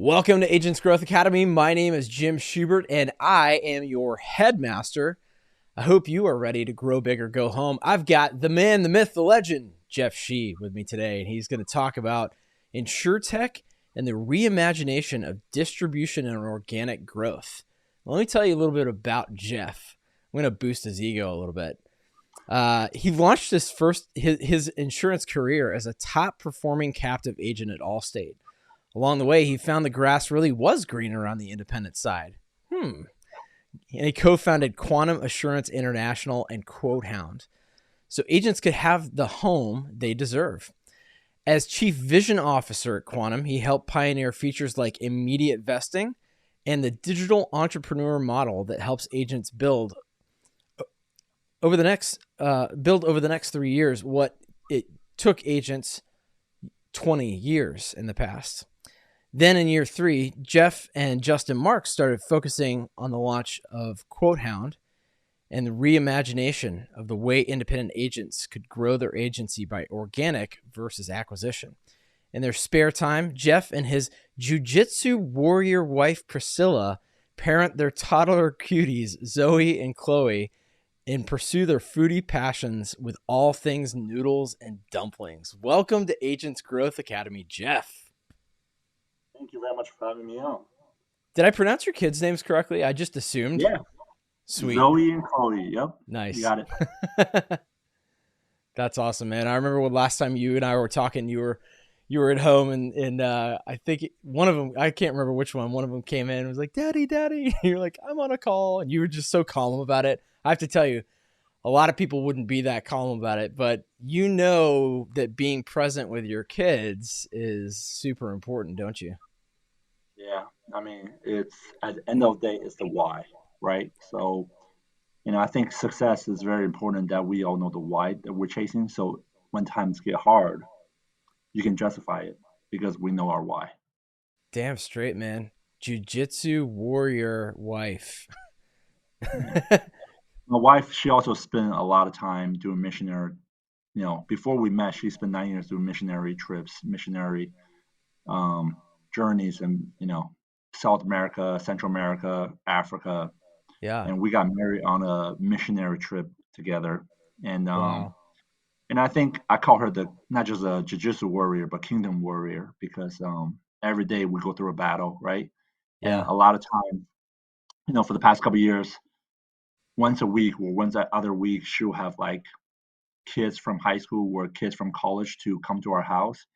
Welcome to Agents Growth Academy. My name is Jim Schubert, and I am your headmaster. I hope you are ready to grow big or go home. I've got the man, the myth, the legend, Jeff Shi, with me today, and he's going to talk about InsurTech and the reimagination of distribution and organic growth. Let me tell you a little bit about Jeff. I'm going to boost his ego a little bit. He launched his insurance career as a top performing captive agent at Allstate. Along the way, he found the grass really was greener on the independent side. And he co-founded Quantum Assurance International and QuoteHound, so agents could have the home they deserve. As Chief Vision Officer at Quantum, he helped pioneer features like immediate vesting and the digital entrepreneur model that helps agents build over the next 3 years what it took agents 20 years in the past. Then in year 3, Jeff and Justin Marks started focusing on the launch of QuoteHound and the reimagination of the way independent agents could grow their agency by organic versus acquisition. In their spare time, Jeff and his jiu-jitsu warrior wife, Priscilla, parent their toddler cuties, Zoe and Chloe, and pursue their foodie passions with all things noodles and dumplings. Welcome to Agents Growth Academy, Jeff. Thank you very much for having me on. Did I pronounce your kids' names correctly? I just assumed. Yeah. Sweet. Zoe and Chloe. Yep. Nice. You got it. That's awesome, man. I remember when last time you and I were talking, you were at home and I think one of them, I can't remember which one of them came in and was like, Daddy. And you're like, I'm on a call. And you were just so calm about it. I have to tell you, a lot of people wouldn't be that calm about it, but you know that being present with your kids is super important, don't you? Yeah. I mean, it's at the end of the day, it's the why, right? So, I think success is very important that we all know the why that we're chasing. So when times get hard, you can justify it because we know our why. Damn straight, man. Jiu-jitsu warrior wife. My wife, she also spent a lot of time doing missionary. Before we met, she spent 9 years doing missionary trips, missionary um, journeys in, South America, Central America, Africa. Yeah. And we got married on a missionary trip together. And Wow. and I think I call her the not just a jiu-jitsu warrior, but kingdom warrior because every day we go through a battle, right? And Yeah. a lot of time, for the past couple of years, once a week or once that other week, she'll have like kids from high school or kids from college to come to our house,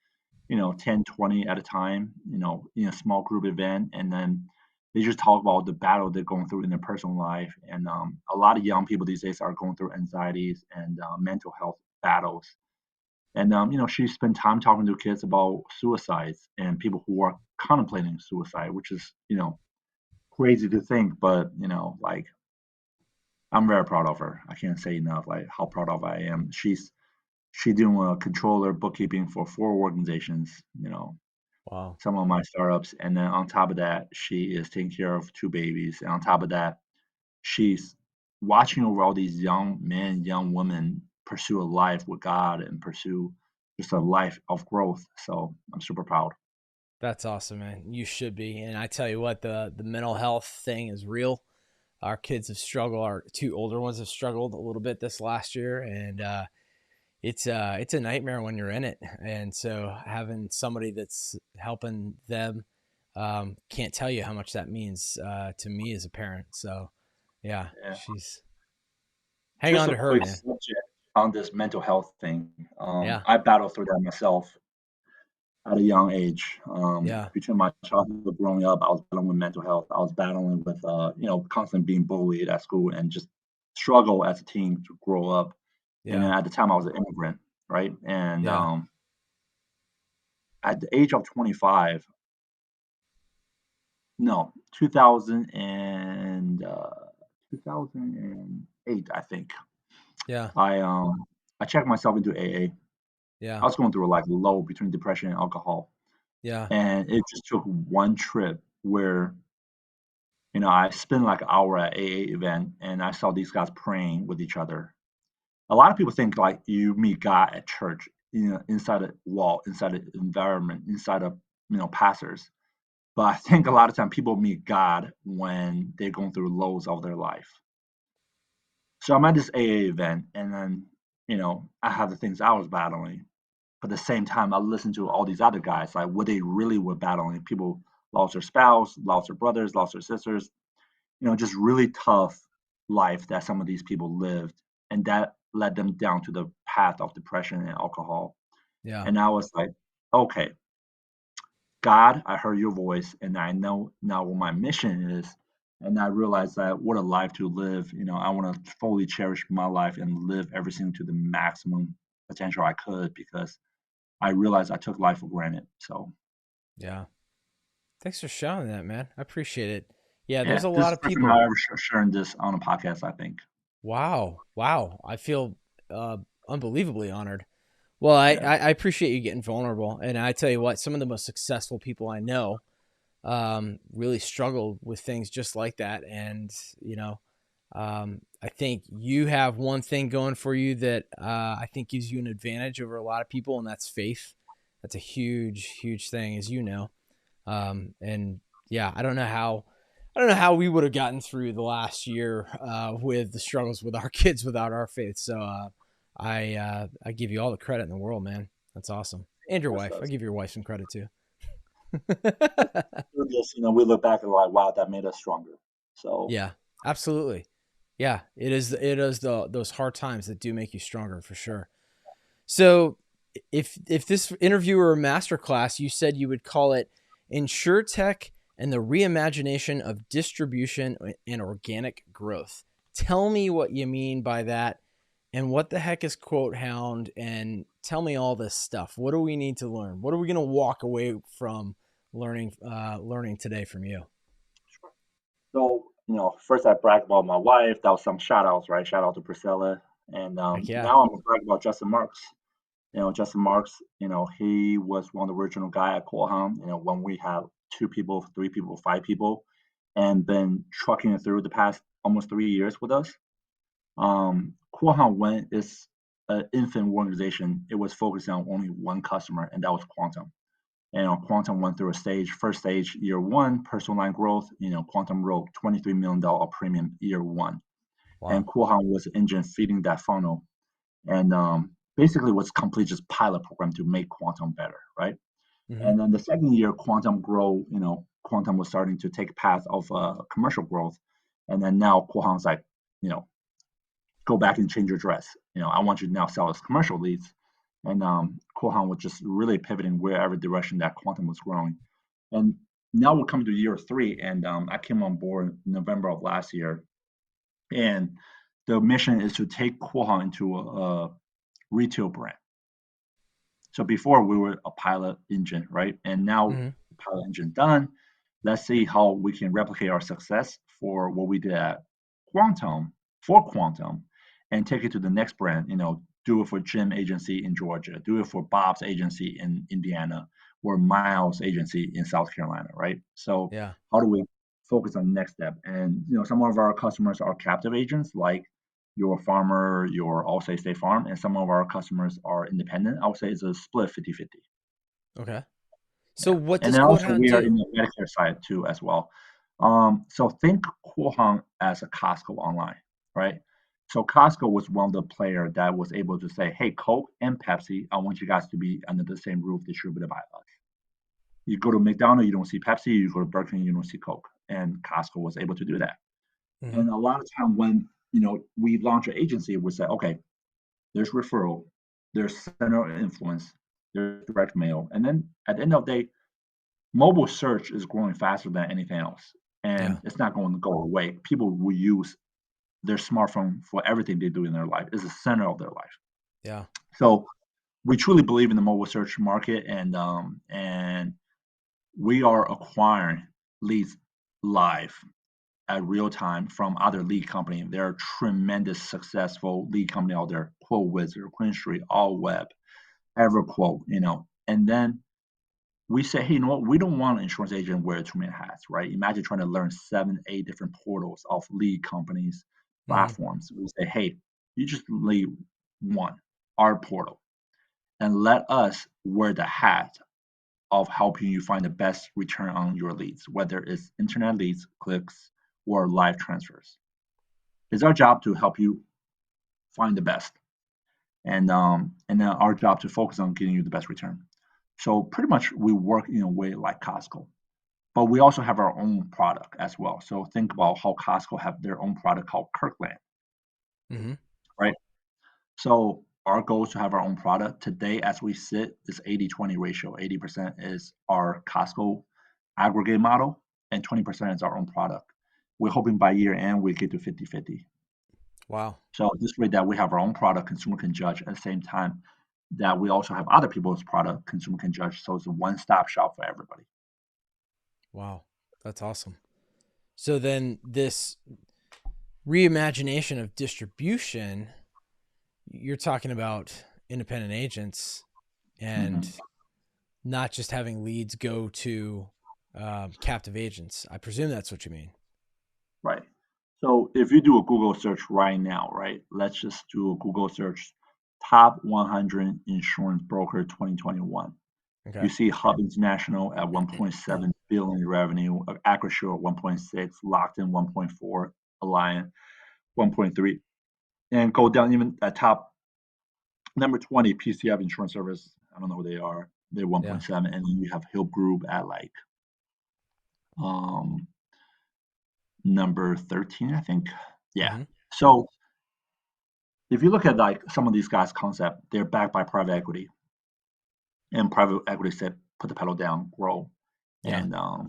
10, 20 at a time, in a small group event. And then they just talk about the battle they're going through in their personal life. And a lot of young people these days are going through anxieties and mental health battles. And, she spent time talking to kids about suicides and people who are contemplating suicide, which is, crazy to think, but, like, I'm very proud of her. I can't say enough, like, how proud of I am. She doing a controller bookkeeping for 4 organizations, Wow. some of my startups, and then on top of that, she is taking care of 2 babies, and on top of that, she's watching over all these young men, young women pursue a life with God and pursue just a life of growth. So I'm super proud. That's awesome, man. You should be. And I tell you what, the mental health thing is real. Our kids have struggled. Our 2 older ones have struggled a little bit this last year, and it's a nightmare when you're in it. And so having somebody that's helping them, can't tell you how much that means to me as a parent. So yeah, Yeah. she's hang Just on a to her, quick man. subject on this mental health thing. Yeah, I battled through that myself at a young age. yeah, Between my childhood growing up, I was battling with mental health. I was battling with, constantly being bullied at school and just struggle as a teen to grow up. And then yeah, at the time, I was an immigrant, right? And yeah, at the age of 25, no, 2000 and 2008, I think. yeah, I checked myself into AA. I yeah, was going through like a low between depression and alcohol, yeah, and it just took one trip where I spent like an hour at AA event, and I saw these guys praying with each other. A lot of people think like you meet God at church, inside a wall, inside an environment, inside of pastors. But I think a lot of time people meet God when they're going through lows of their life. So I'm at this AA event, and then I have the things I was battling. But at the same time, I listen to all these other guys, like what they really were battling. People lost their spouse, lost their brothers, lost their sisters. Just really tough life that some of these people lived, and that led them down to the path of depression and alcohol. Yeah. And I was like, okay, God, I heard your voice, and I know now what my mission is. And I realized that what a life to live. I want to fully cherish my life and live everything to the maximum potential I could, because I realized I took life for granted. So Yeah. Thanks for sharing that, man. I appreciate it. Yeah, there's yeah, a this is lot the of first time I people. ever sharing this on a podcast, I think. Wow. Wow. I feel uh, unbelievably honored. Well, Yeah. I appreciate you getting vulnerable. And I tell you what, some of the most successful people I know really struggled with things just like that. And, you know, I think you have one thing going for you that I think gives you an advantage over a lot of people, and that's faith. That's a huge, huge thing, as you know. And yeah, I don't know how we would have gotten through the last year with the struggles with our kids without our faith. So I give you all the credit in the world, man. That's awesome. And your That's wife. I us. give your wife some credit too. Just, we look back and like, wow, that made us stronger. So Yeah, absolutely. Yeah, it is. It is those hard times that do make you stronger for sure. So, if this interview were a masterclass, you said you would call it "InsurTech and the Reimagination of Distribution and Organic Growth." Tell me what you mean by that, and what the heck is Quote Hound, and tell me all this stuff. What do we need to learn? What are we going to walk away from learning today from you? So, first I brag about my wife. That was some shout outs, right? Shout out to Priscilla. And Heck yeah. now I'm gonna brag about Justin Marks. Justin Marks, he was one of the original guy at Qualcomm, when we had 2 people, 3 people, 5 people, and been trucking it through the past almost 3 years with us. Qualcomm, when it's an infant organization, it was focused on only one customer, and that was Quantum. Quantum went through first stage, year one, personal line growth. Quantum wrote $23 million premium year one. And Wow. Qualcomm was the engine feeding that funnel. And basically was complete just pilot program to make Quantum better, right? Hmm. And then the second year, Quantum grow, Quantum was starting to take a path of commercial growth. And then now Qualcomm's like, you know, go back and change your dress. I want you to now sell us commercial leads. And Qualcomm was just really pivoting wherever direction that Quantum was growing. And now we're coming to year three, and I came on board in November of last year. And the mission is to take Qualcomm into a retail brand. So before we were a pilot engine, right? And now Hmm. pilot engine done. Let's see how we can replicate our success for what we did at Quantum for Quantum and take it to the next brand. Do it for Jim agency in Georgia, do it for Bob's agency in Indiana, or Miles agency in South Carolina, right? So Yeah. how do we focus on the next step? And some of our customers are captive agents, like your farmer, your Allstate State Farm, and some of our customers are independent. I would say it's a split 50-50. Okay. So Yeah. what And does then Quote also Hound we are in do? the Medicare side too as well. So think Qualcomm as a Costco online, right? So Costco was one of the player that was able to say, hey, Coke and Pepsi, I want you guys to be under the same roof distributed by us. You go to McDonald's, you don't see Pepsi. You go to Burger King, you don't see Coke. And Costco was able to do that. Hmm. And a lot of time when we launch an agency, we say, okay, there's referral, there's center of influence, there's direct mail, and then at the end of the day, mobile search is growing faster than anything else, Yeah. and it's not going to go away. People will use their smartphone for everything they do in their life. It's the center of their life. Yeah. So we truly believe in the mobile search market, and we are acquiring leads live at real time from other lead company. There are tremendous successful lead company out there, Quote Wizard, QuinStreet, All Web, EverQuote, and then we say, hey, we don't want an insurance agent wear too many hats, right? Imagine trying to learn 7, 8 different portals of lead companies, Hmm. platforms. We say, hey, you just lead one, our portal, and let us wear the hat of helping you find the best return on your leads, whether it's internet leads, clicks, or live transfers. It's our job to help you find the best, and then our job to focus on getting you the best return. So pretty much we work in a way like Costco, but we also have our own product as well. So think about how Costco have their own product called Kirkland, Mm-hmm. right? So our goal is to have our own product. Today, as we sit, is 80-20 ratio. 80% is our Costco aggregate model, and 20% is our own product. We're hoping by year end we get to 50-50. Wow. So this way that we have our own product, consumer can judge at the same time that we also have other people's product, consumer can judge. So it's a one-stop shop for everybody. Wow. That's awesome. So then this reimagination of distribution, you're talking about independent agents and Mhm. not just having leads go to captive agents. I presume that's what you mean. Right. So if you do a Google search right now, right? Let's just do a Google search, top 100 insurance broker 2021. You Okay. see Hub International at 1.7 billion revenue, Acrisure at 1.6, Lockton 1.4, Alliant 1.3, and go down even at top number 20, PCF Insurance Service. I don't know who they are. They're Yeah. 1.7, and then you have Hill Group at like um number 13, I think. Yeah. Mm-hmm. So if you look at like some of these guys' concept, they're backed by private equity, and private equity said, put the pedal down, grow. Yeah. And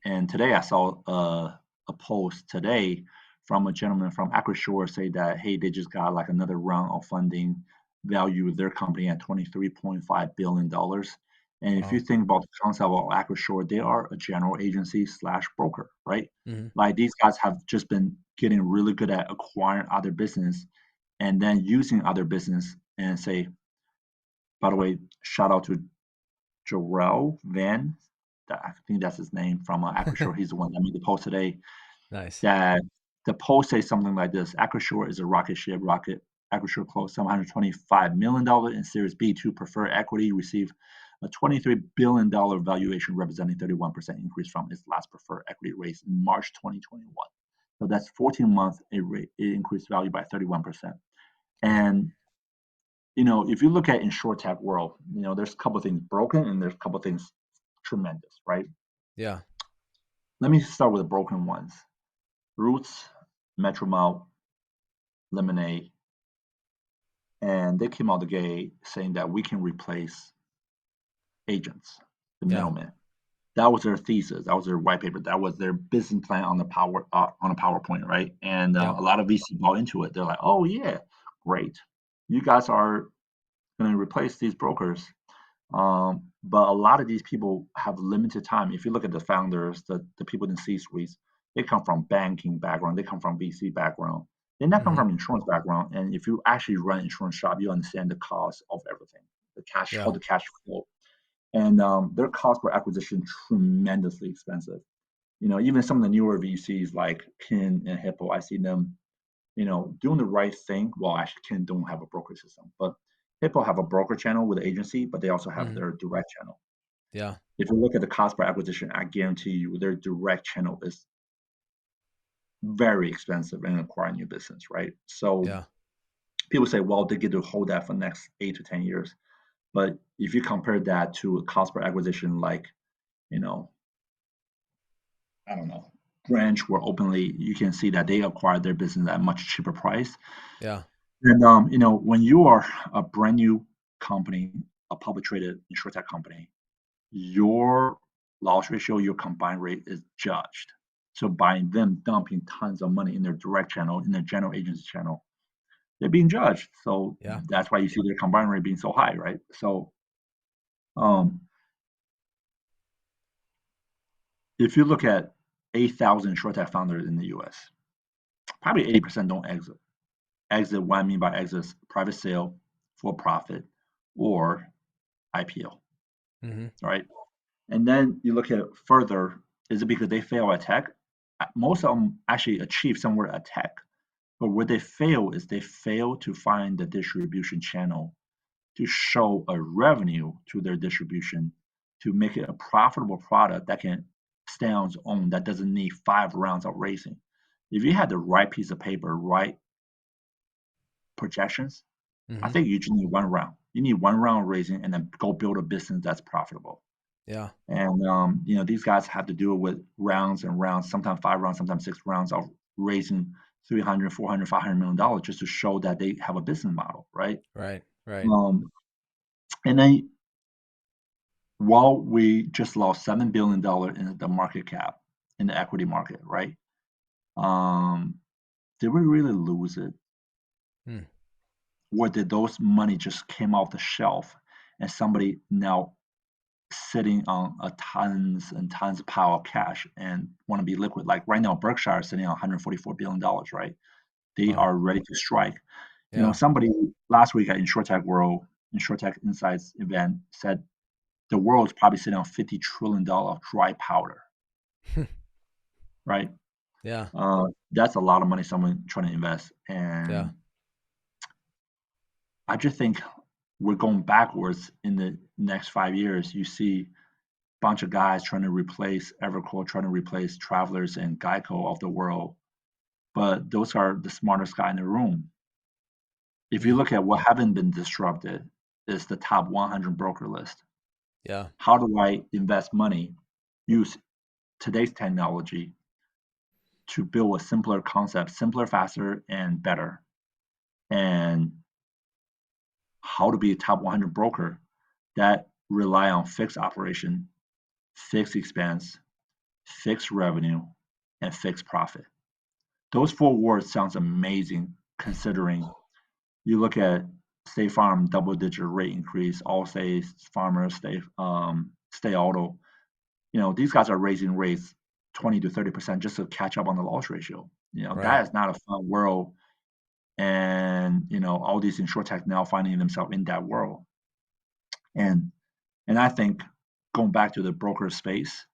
and today I saw a post today from a gentleman from Acrisure say that hey, they just got like another round of funding, value their company at $23.5 billion. And if you Wow. think about the concept of Acrisure, they are a general agency slash broker, right? Mm-hmm. Like these guys have just been getting really good at acquiring other business and then using other business and say, by the way, shout out to Jarrell Van, I think that's his name from Acrisure. He's the one that made the post today. Nice. That the post says something like this: Acrisure is a rocket ship. Acrisure closed $725 million in Series B to preferred equity, received a $23 billion valuation, representing 31% increase from its last preferred equity raise in March 2021. So that's 14 months. It increased value by 31%. Yeah. And if you look at InsurTech world, there's a couple of things broken and there's a couple of things tremendous, right? Yeah. Let me start with the broken ones. Roots, Metromile, Lemonade, and they came out the gate saying that we can replace agents, the Yeah. middleman. That was their thesis. That was their white paper. That was their business plan on the on a PowerPoint, right? And Yeah. a lot of VC bought into it. They're like, "Oh yeah, great, you guys are going to replace these brokers." But a lot of these people have limited time. If you look at the founders, the people in C-suites, they come from banking background, they come from VC background, they not come Mm-hmm. from insurance background. And if you actually run insurance shop, you understand the cost of everything, the cash, how Yeah. the cash flow, and their cost per acquisition tremendously expensive. Even some of the newer VCs like Kin and Hippo, I see them doing the right thing. Well, actually, Ken don't have a broker system, but Hippo have a broker channel with the agency, but they also have Mm-hmm. their direct channel. Yeah. If you look at the cost per acquisition, I guarantee you their direct channel is very expensive in acquiring new business, right? So Yeah. people say, well, they get to hold that for the next 8 to 10 years. But if you compare that to a cost per acquisition, like, you know, I don't know, Branch, where openly you can see that they acquired their business at a much cheaper price. Yeah. And when you are a brand new company, a public traded insurtech company, your loss ratio, your combined rate is judged. So by them dumping tons of money in their direct channel, in their general agency channel, they're being judged. So Yeah. that's why you see their combined rate being so high, right? So um, if you look at 8,000 insurtech founders in the US, probably 80% don't exit. Exit, what I mean by exit is private sale, for profit, or IPO, Mm-hmm. right? And then you look at it further, is it because they fail at tech? Most of them actually achieve somewhere at tech, but where they fail is they fail to find the distribution channel to show a revenue to their distribution to make it a profitable product that can stand on its own, that doesn't need 5 rounds of raising. If you had the right piece of paper, right projections, I Mm-hmm. think you just need 1 round. You need 1 round of raising and then go build a business that's profitable. Yeah. And these guys have to do it with rounds and rounds, sometimes 5 rounds, sometimes 6 rounds of raising 300, 400, $500 million just to show that they have a business model, right? Right. Right. And then while we just lost $7 billion in the market cap in the equity market, right? Did we really lose it? Hmm. Or did those money just came off the shelf and somebody now sitting on a tons and tons of pile of cash and want to be liquid? Like right now, Berkshire is sitting on $144 billion, right? They Wow. are ready to strike. Yeah. Somebody last week at InsurTech Insights event said the world is probably sitting on $50 trillion of dry powder, right? Yeah. That's a lot of money someone trying to invest. Yeah. And I just think we're going backwards in the next 5 years. You see a bunch of guys trying to replace Evercore, trying to replace Travelers and Geico of the world. But those are the smartest guy in the room. If you look at what haven't been disrupted, is the top 100 broker list. Yeah. How do I invest money, use today's technology to build a simpler concept, simpler, faster, and better? And how to be a top 100 broker that rely on fixed operation, fixed expense, fixed revenue, and fixed profit. Those 4 words sounds amazing considering you look at State Farm double-digit rate increase, Allstate, Farmers, State Auto. These guys are raising rates 20 to 30% just to catch up on the loss ratio. Right. That is not a fun world. And all these insurtech now finding themselves in that world. And I think going back to the broker space,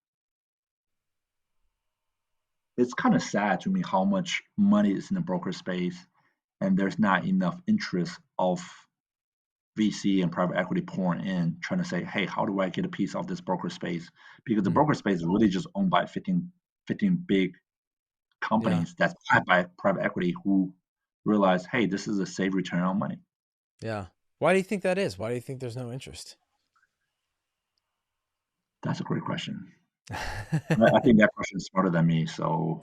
it's kind of sad to me how much money is in the broker space, and there's not enough interest of VC and private equity pouring in, trying to say, hey, how do I get a piece of this broker space? Because the broker space is really just owned by 15 big Yeah. companies that's backed by private equity who realize, hey, this is a safe return on money. Yeah. Why do you think that is? Why do you think there's no interest? That's a great question. I think that question is smarter than me. So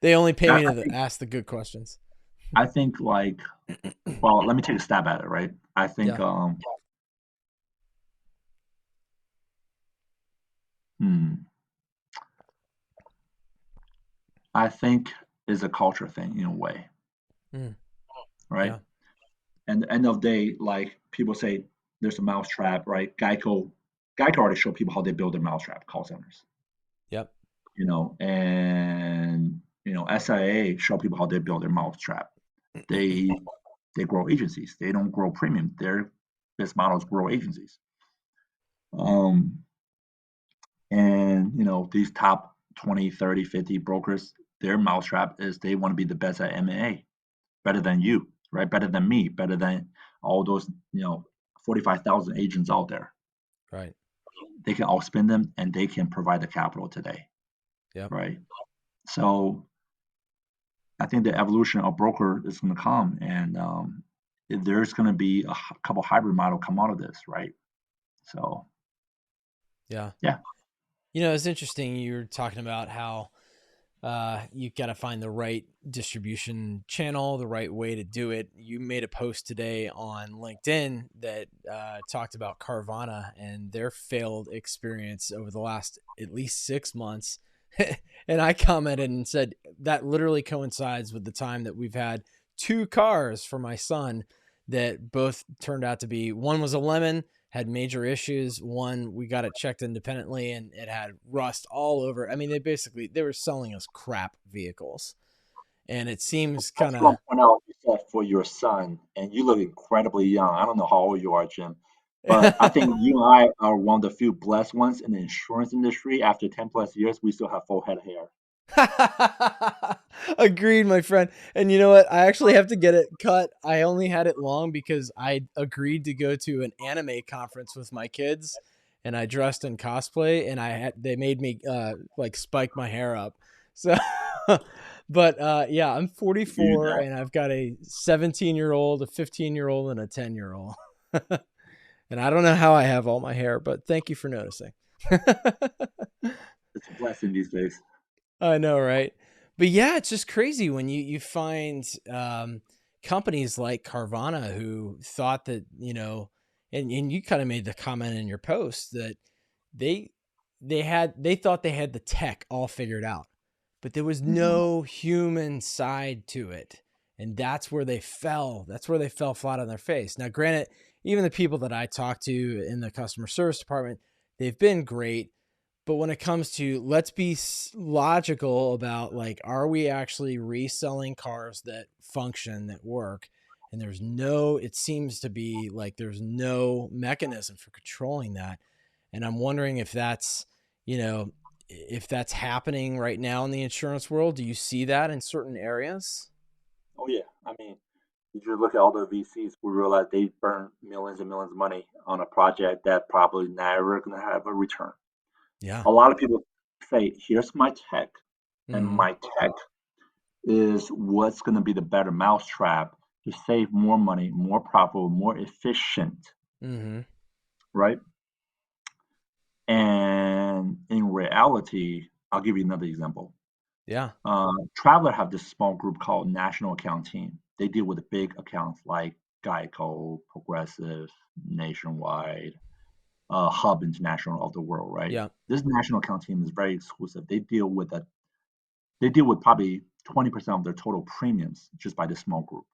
They only pay I, me I to think ask the good questions. I think like, well, let me take a stab at it, right? I think Yeah. hmm, I think is a culture thing in a way, Mm. right? Yeah. And at the end of the day, like people say, there's a mousetrap, right? Geico already showed people how they build their mousetrap call centers, Yep. and SIA show people how they build their mousetrap. They grow agencies. They don't grow premium. Their business models grow agencies. Um, and these top 20, 30, 50 brokers, their mousetrap is they want to be the best at M&A, better than you, right? Better than me, better than all those 45,000 agents out there. Right. They can outspend them and they can provide the capital today, Yep. right? So I think the evolution of broker is going to come, and there's going to be a couple hybrid model come out of this, right? So Yeah. yeah. It's interesting. You were talking about how you got to find the right distribution channel, the right way to do it. You made a post today on LinkedIn that talked about Carvana and their failed experience over the last at least 6 months. And I commented and said that literally coincides with the time that we've had 2 cars for my son that both turned out to be, one was a lemon, had major issues. One, we got it checked independently and it had rust all over. I mean, they were selling us crap vehicles. And it seems I just kind of, want to point out you said for your son, and you look incredibly young. I don't know how old you are, Jim, but I think you and I are one of the few blessed ones in the insurance industry. After 10 plus years, we still have full head of hair. agreed, my friend. And you know what? I actually have to get it cut. I only had it long because I agreed to go to an anime conference with my kids. and I dressed in cosplay, and they made me like spike my hair up. So, but yeah, I'm You do 44, that. and I've got a 17-year-old, a 15-year-old, and a 10-year-old. And I don't know how I have all my hair, but thank you for noticing. It's a blessing these days. I know, right? But yeah, it's just crazy when you find companies like Carvana who thought that, and you kind of made the comment in your post that they they thought they had the tech all figured out, but there was Hmm. no human side to it. And that's where they fell. That's where they fell flat on their face. Now, granted, even the people that I talk to in the customer service department, they've been great. But when it comes to, let's be logical about, like, are we actually reselling cars that function, that work? And it seems to be like there's no mechanism for controlling that. And I'm wondering if you know, if that's happening right now in the insurance world. Do you see that in certain areas? Oh yeah, I mean, if you look at all the VCs, we realize they burn millions and millions of money on a project that probably never gonna have a return. Yeah. A lot of people say, "Here's my tech," and Mm-hmm. my tech is what's gonna be the better mousetrap to save more money, more profitable, more efficient, Mm-hmm. right? And in reality, I'll give you another example. Yeah. Traveler have this small group called National Account Team. They deal with the big accounts like Geico, Progressive, Nationwide, Hub International of the world, right? Yeah. This national account team is very exclusive. They deal with probably 20% of their total premiums just by this small group.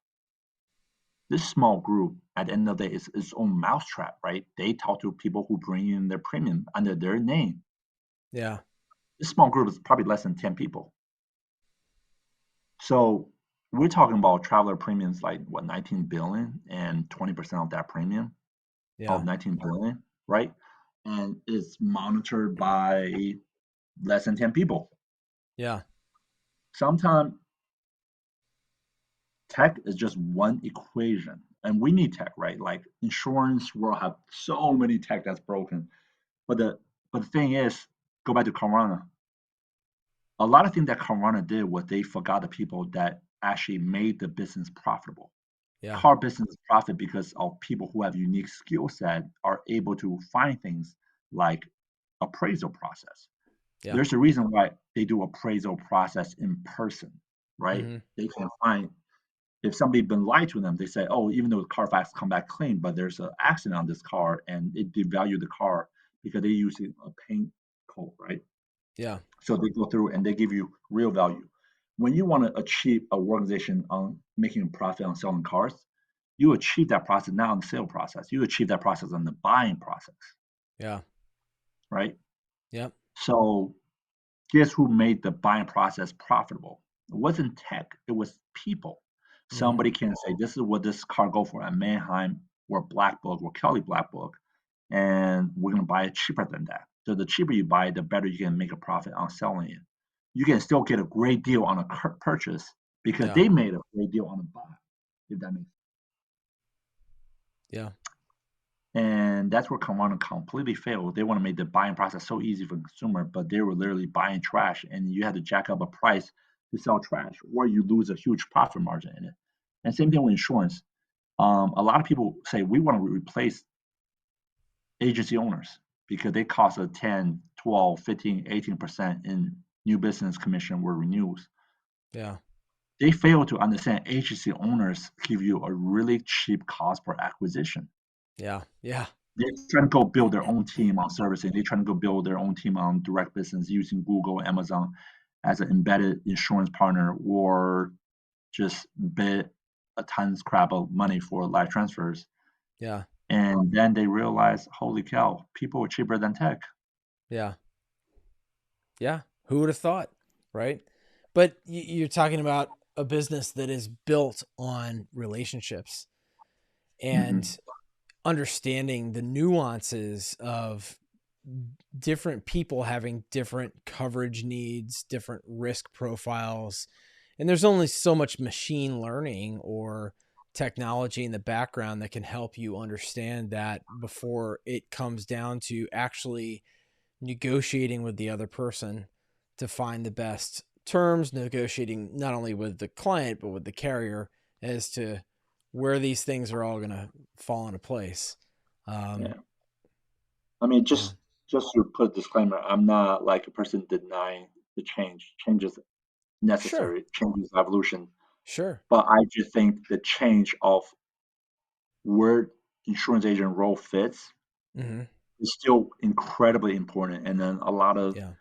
This small group, at the end of the day, is its own mousetrap, right? They talk to people who bring in their premium under their name. Yeah. This small group is probably less than 10 people. So we're talking about traveler premiums like what, 19 billion, and 20% of that premium Yeah. of 19 billion, right? And it's monitored by less than 10 people. Yeah. Sometimes tech is just one equation. And we need tech, right? Like insurance world have so many tech that's broken. But the thing is, go back to Corona. A lot of things that Corona did was they forgot the people that actually made the business profitable. Yeah. Car business profit because of people who have unique skill set are able to find things like appraisal process. Yeah. There's a reason why they do appraisal process in person, right? Mm-hmm. They can find if somebody been lied to them, they say, oh, even though the Carfax come back clean, but there's an accident on this car and it devalue the car because they use a paint coat, right? Yeah. So they go through and they give you real value. When you want to achieve a organization on making a profit on selling cars, you achieve that process not on the sale process. You achieve that process on the buying process, Yeah. right? Yep. So guess who made the buying process profitable? It wasn't tech, it was people. Mm-hmm. Somebody can say, this is what this car go for at Manheim or Black Book or Kelly Black Book, and we're going to buy it cheaper than that. So the cheaper you buy, the better you can make a profit on selling it. You can still get a great deal on a purchase because Yeah. they made a great deal on a buy, if that makes sense. Yeah. And that's where Carvana completely failed. They want to make the buying process so easy for the consumer, but they were literally buying trash, and you had to jack up a price to sell trash, or you lose a huge profit margin in it. And same thing with insurance. A lot of people say we want to replace agency owners because they cost a 10, 12, 15, 18% in new business commission where renews. Yeah. They fail to understand agency owners give you a really cheap cost per acquisition. Yeah. Yeah. They're trying to go build their own team on servicing. They're trying to go build their own team on direct business using Google, Amazon as an embedded insurance partner, or just bid a tons crap of money for live transfers. Yeah. And then they realize, holy cow, people are cheaper than tech. Yeah. Yeah. Who would have thought? Right. But you're talking about a business that is built on relationships and Hmm. understanding the nuances of different people having different coverage needs, different risk profiles. And there's only so much machine learning or technology in the background that can help you understand that before it comes down to actually negotiating with the other person to find the best terms, negotiating not only with the client, but with the carrier as to where these things are all going to fall into place. Yeah. Um, I mean, yeah, just to put a disclaimer, I'm not like a person denying the change. Change is sure, necessary. Change is evolution. sure. But I just think the change of where insurance agent role fits Mm-hmm. is still incredibly important. And then a lot of Yeah,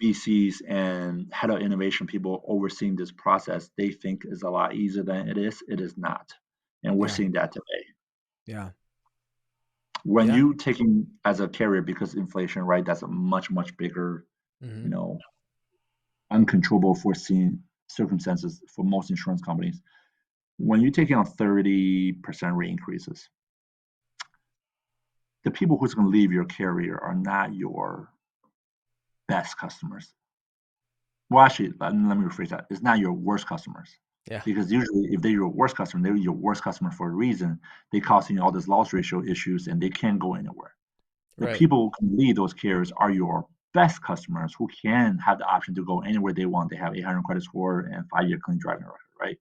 VCs and head of innovation people overseeing this process, they think is a lot easier than it is. It is not. And we're yeah, seeing that today. yeah, When yeah. you taking as a carrier because inflation, right, that's a much, much bigger, Mm-hmm. you know, uncontrollable foreseen circumstances for most insurance companies. When you're taking on 30% rate increases, the people who's going to leave your carrier are not your best customers. Well, actually, let me rephrase that. It's not your worst customers. Yeah, Because usually, if they're your worst customer, they're your worst customer for a reason. They causing you all these loss ratio issues and they can't go anywhere. The right. people who can lead those carriers are your best customers who can have the option to go anywhere they want. They have 800 credit score and 5-year clean driving record, right?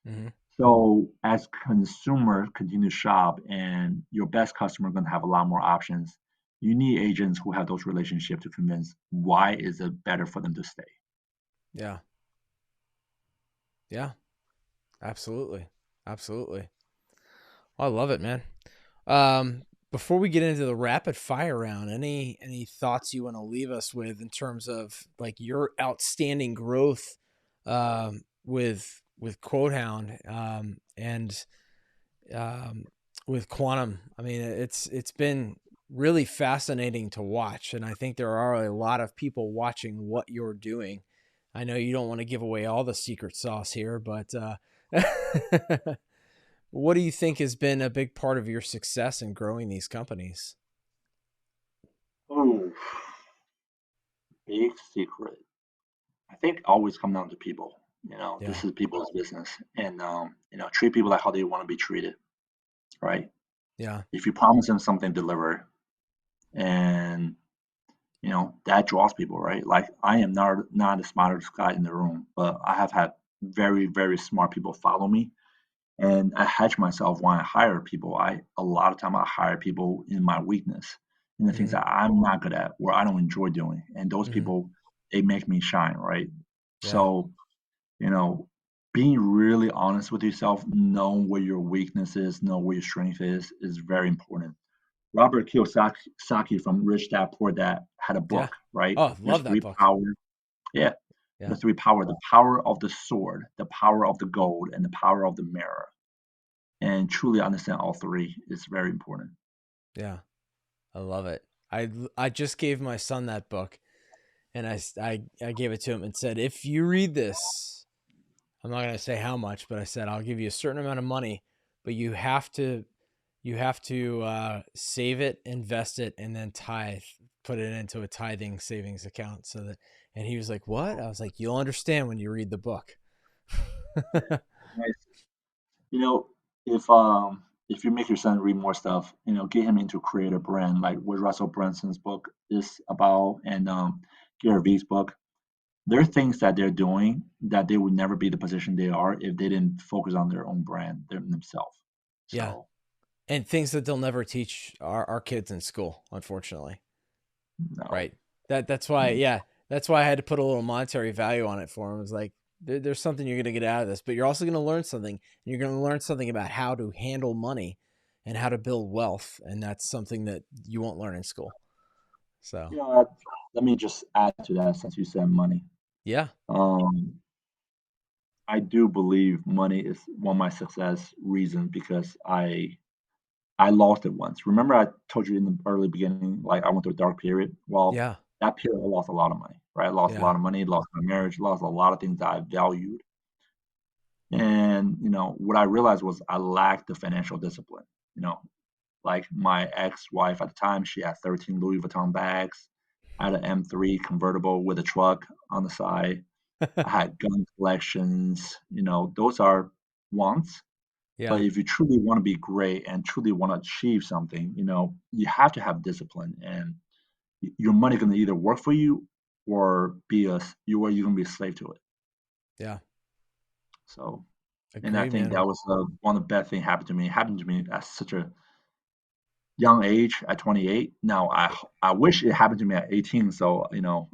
Mm-hmm. So as consumers continue to shop and your best customer are going to have a lot more options, you need agents who have those relationships to convince why is it better for them to stay. Yeah, yeah. Absolutely, absolutely. I love it, man. Um, Before we get into the rapid fire round, any thoughts you want to leave us with in terms of like your outstanding growth with Quotehound and um, with Quantum? I mean, it's been really fascinating to watch, and I think there are a lot of people watching what you're doing. I know you don't want to give away all the secret sauce here, but what do you think has been a big part of your success in growing these companies? Oh, big secret. I think always come down to people. Yeah, This is people's business, and treat people like how they want to be treated, right? yeah, If you promise them something, deliver, and that draws people, right? Like I am not the smartest guy in the room, but I have had very very smart people follow me, and I hedge myself when I hire people. I a lot of time I hire people in my weakness, in the things hmm that I'm not good at, or I don't enjoy doing, and those hmm people they make me shine, right? yeah, So you know, being really honest with yourself, knowing where your weakness is, know where your strength is very important. Robert Kiyosaki from Rich Dad Poor Dad had a yeah. book, right? Oh, There's love that three book. power. Yeah, Yeah, the three power: the power of the sword, the power of the gold, and the power of the mirror. And truly understand all three is very important. yeah, I love it. I just gave my son that book, and I gave it to him and said, if you read this, I'm not gonna say how much, but I said I'll give you a certain amount of money, but you have to save it, invest it, and then tithe, put it into a tithing savings account so that. And he was like, "What?" I was like, "You'll understand when you read the book." Nice. You know, if you make your son read more stuff, get him into create a brand, like what Russell Brunson's book is about, and Gary Vee's book. There are things that they're doing that they would never be the position they are if they didn't focus on their own brand themselves. Yeah, So, and things that they'll never teach our kids in school, unfortunately. no. Right. That's why. Yeah, that's why I had to put a little monetary value on it for him. It was like there's something you're going to get out of this, but you're also going to learn something. And you're going to learn something about how to handle money and how to build wealth, and that's something that you won't learn in school. So Let me just add to that since you said money. yeah, Um, I do believe money is one of my success reasons because I lost it once. Remember, I told you in the early beginning, like I went through a dark period. Well, yeah, that period, I lost a lot of money. Right, I lost a yeah, lot of money, lost my marriage, lost a lot of things that I valued. And what I realized was I lacked the financial discipline. You know, like my ex-wife at the time, she had 13 Louis Vuitton bags. I had an M3 convertible with a truck on the side. I had gun collections. Those are wants, Yeah. But if you truly want to be great and truly want to achieve something, you have to have discipline, and your money going to either work for you or you're going to be a slave to it. Yeah. So, and I Agree, think man. that was one of the best things happened to me. It happened to me at such a young age at 28. Now, I wish it happened to me at 18, so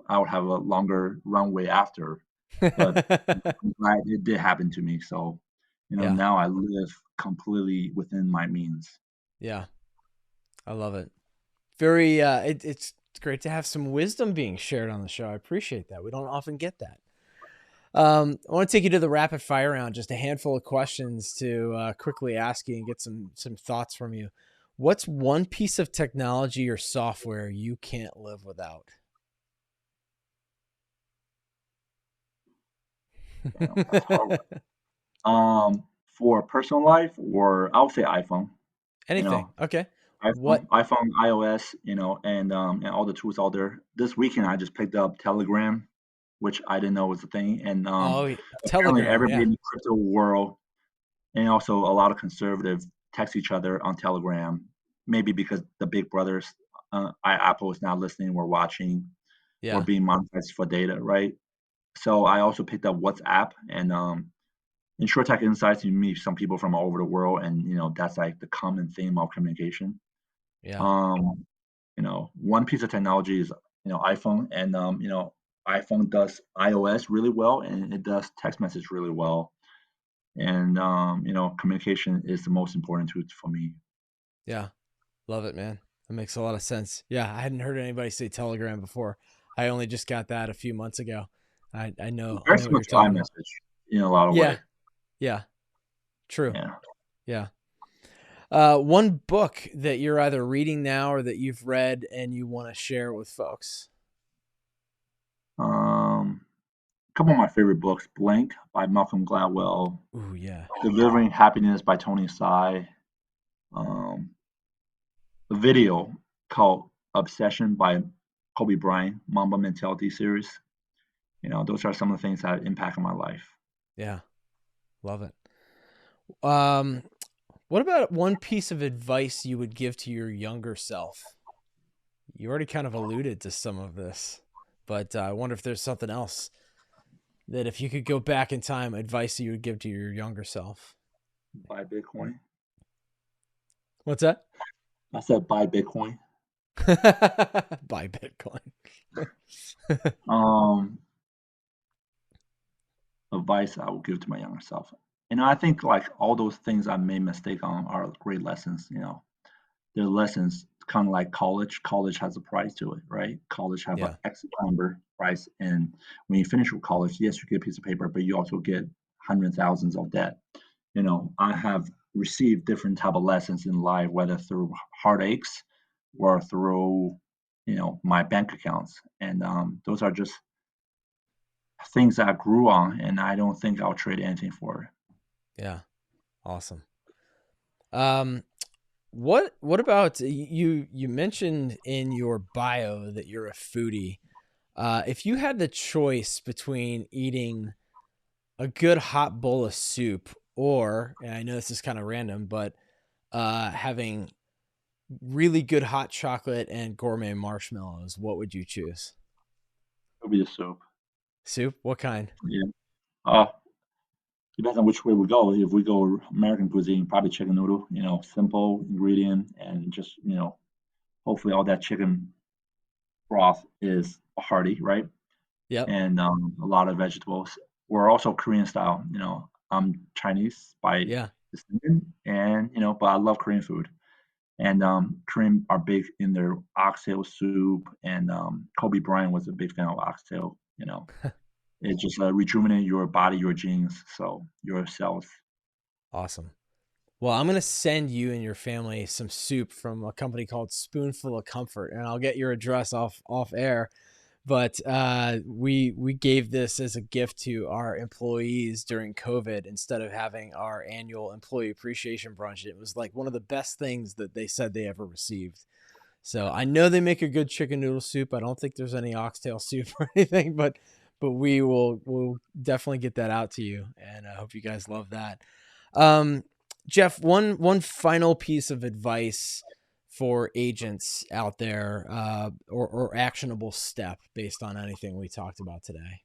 I would have a longer runway after. But I'm glad it did happen to me. So, Yeah. now I live completely within my means. Yeah. I love it. Very, it's great to have some wisdom being shared on the show. I appreciate that. We don't often get that. I want to take you to the rapid fire round, just a handful of questions to quickly ask you and get some thoughts from you. What's one piece of technology or software you can't live without? Damn, that's hard. For personal life, or I would say iPhone. You Anything. know, Okay. iPhone, What? iPhone, iOS. And all the tools out there. This weekend, I just picked up Telegram, which I didn't know was a thing, and Oh, apparently Telegram. everybody Yeah. in the crypto world, and also a lot of conservatives, text each other on Telegram. Maybe because the big brothers, Apple is now listening, we're watching, we're Yeah. being monetized for data, right? So I also picked up WhatsApp, and in Short Tech Insights, you meet some people from all over the world, and that's like the common theme of communication. Yeah. Um, one piece of technology is iPhone, and iPhone does iOS really well, and it does text message really well, and communication is the most important tool for me. Yeah. Love it, man. That makes a lot of sense. Yeah. I hadn't heard anybody say Telegram before. I only just got that a few months ago. I know, I Very know what similar you're to talking about. iMessage in a lot of Yeah. ways. Yeah. True. Yeah. Yeah. One book that you're either reading now or that you've read and you want to share with folks. A couple of my favorite books: Blank by Malcolm Gladwell, Ooh, yeah. Delivering Happiness by Tony Tsai, um, a video called Obsession by Kobe Bryant, Mamba Mentality series. Those are some of the things that impacted my life. Yeah. Love it. Um, what about one piece of advice you would give to your younger self? You already kind of alluded to some of this, but I wonder if there's something else that if you could go back in time, advice that you would give to your younger self. Buy Bitcoin. What's that? I said buy Bitcoin. Buy Bitcoin. Um, Advice I would give to my younger self. I think like all those things I made mistake on are great lessons. They're lessons kind of like college. College has a price to it, right? College have an Yeah. X number price, and when you finish with college, yes, you get a piece of paper, but you also get hundred thousands of debt. I have received different type of lessons in life, whether through heartaches or through my bank accounts, and those are just things that I grew on, and I don't think I'll trade anything for it. Yeah. Awesome. Um, what about you mentioned in your bio that you're a foodie. If you had the choice between eating a good hot bowl of soup or, and I know this is kind of random, but having really good hot chocolate and gourmet marshmallows, what would you choose? It'll be the soup. Soup? What kind? Yeah. Uh, Depends on which way we go. If we go American cuisine, probably chicken noodle. Simple ingredient, and just hopefully all that chicken broth is hearty, right? Yep. And a lot of vegetables. We're also Korean style. I'm Chinese by Yeah. descent, and but I love Korean food. And Korean are big in their oxtail soup, and Kobe Bryant was a big fan of oxtail. It just rejuvenate your body, your genes, so your cells. Awesome. Well, I'm going to send you and your family some soup from a company called Spoonful of Comfort, and I'll get your address off air. But we gave this as a gift to our employees during COVID instead of having our annual employee appreciation brunch. It was like one of the best things that they said they ever received. So I know they make a good chicken noodle soup. I don't think there's any oxtail soup or anything, but we'll definitely get that out to you, and I hope you guys love that. Um, Jeff, one final piece of advice for agents out there, or actionable step based on anything we talked about today.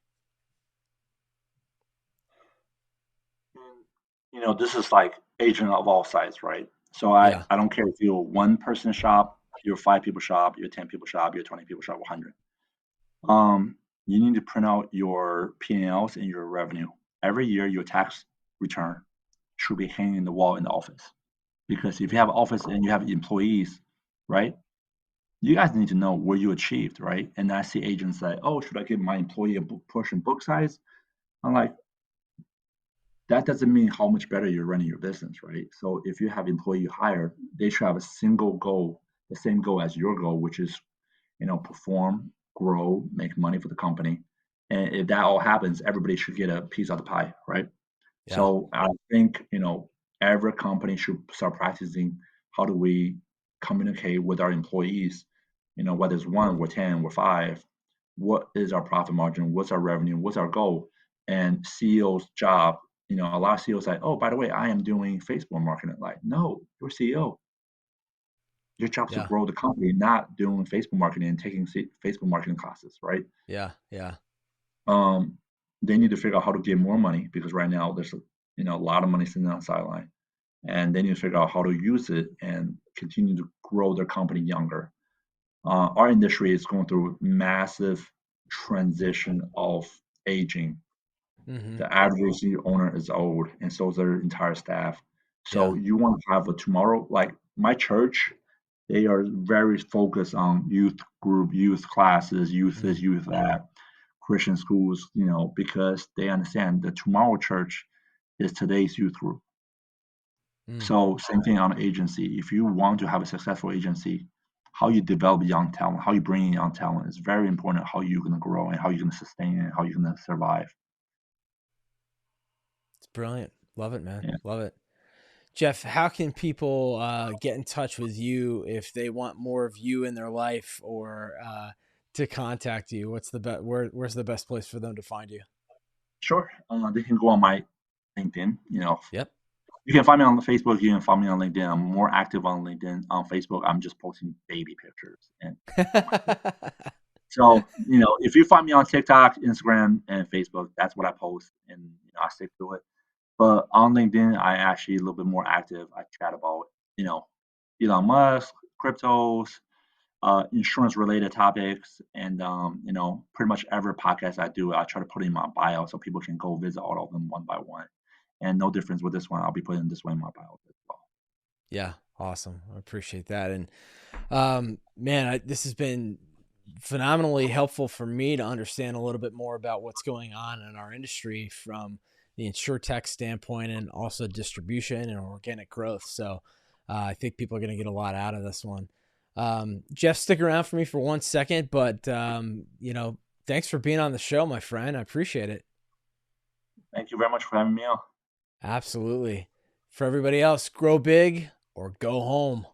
This is like agent of all sides, right? So I, Yeah. I don't care if you're one person shop, you're 5 people shop, you're 10 people shop, you're 20 people shop, 100. You need to print out your P&Ls and your revenue. Every year, your tax return should be hanging in the wall in the office. Because if you have an office and you have employees, right, you guys need to know what you achieved, right? And I see agents say, oh, should I give my employee a push in book size? I'm like, that doesn't mean how much better you're running your business, right? So if you have employee you hire, they should have a single goal, the same goal as your goal, which is, perform, grow, make money for the company. And if that all happens, everybody should get a piece of the pie, right? Yeah. So I think, every company should start practicing how do we communicate with our employees, whether it's one or 10 or five, what is our profit margin, what's our revenue, what's our goal, and CEO's job. A lot of CEOs say, oh, by the way, I am doing Facebook marketing. Like, no, you're CEO. Your job is to Yeah. grow the company, not doing Facebook marketing and taking Facebook marketing classes, right? Yeah. Yeah. Um, they need to figure out how to get more money because right now there's a lot of money sitting on the sideline, and they need to figure out how to use it and continue to grow their company younger. Our industry is going through massive transition of aging. Mm-hmm. The average owner is old, and so is their entire staff. Yeah. So you want to have a tomorrow, like my church, they are very focused on youth group, youth classes, youth Mm. this, youth that, Christian schools, because they understand the tomorrow church is today's youth group. Mm. So same thing on agency. If you want to have a successful agency, how you develop young talent, how you bring in young talent is very important. How you're going to grow and how you're going to sustain it, how you're going to survive. It's brilliant. Love it, man. Yeah. Love it. Jeff, how can people get in touch with you if they want more of you in their life, or to contact you? What's the where's the best place for them to find you? Sure. They can go on my LinkedIn. Yep. You can find me on Facebook. You can find me on LinkedIn. I'm more active on LinkedIn. On Facebook, I'm just posting baby pictures and my kids. So, if you find me on TikTok, Instagram, and Facebook, that's what I post, and I stick to it. But on LinkedIn, I actually a little bit more active. I chat about, you know, Elon Musk, cryptos, insurance related topics, and pretty much every podcast I do, I try to put in my bio so people can go visit all of them one by one. And no difference with this one, I'll be putting this one in my bio as well. Yeah. Awesome. I appreciate that. And man, this has been phenomenally helpful for me to understand a little bit more about what's going on in our industry from the InsurTech standpoint, and also distribution and organic growth. So I think people are going to get a lot out of this one. Jeff, stick around for me for 1 second, but thanks for being on the show, my friend. I appreciate it. Thank you very much for having me on. Absolutely. For everybody else, grow big or go home.